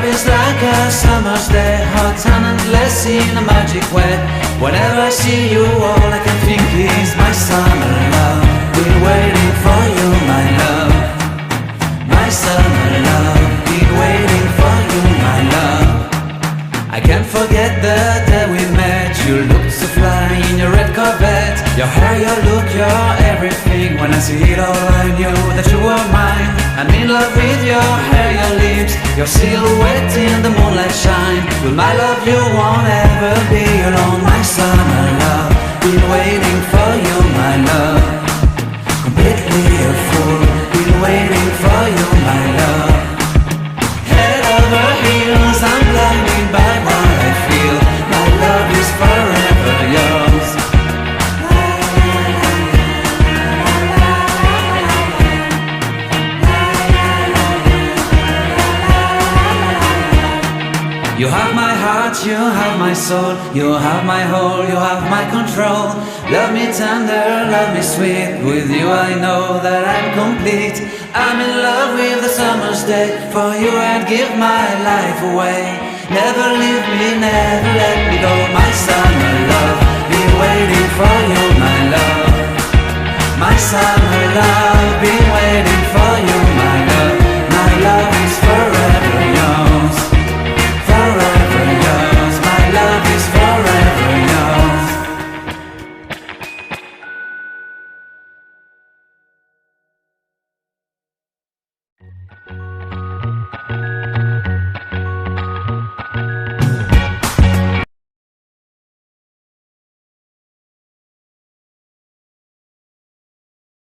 love is like a summer's day, hot and endless in a magic way. Whenever I see you, all I can think is my summer love. Been waiting for you, my love. My summer love. Been waiting for you, my love. I can't forget the day we met. You looked so fly in your red Corvette. Your hair, your look, your everything. When I see it all, I knew that you were mine. I'm in love with your hair, your lips, your silhouette in the moonlight shine. With my love you won't ever be alone. My summer love, been waiting for you, my love. Completely a fool, been waiting for you, my love. Head over heels, I'm blinded by what I feel. My love is forever yours. You have my heart, you have my soul, you have my whole, you have my control. Love me tender, love me sweet, with you I know that I'm complete. I'm in love with the summer's day, for you I'd give my life away. Never leave me, never let me go, my summer love. Been waiting for you, my love. My summer love, been waiting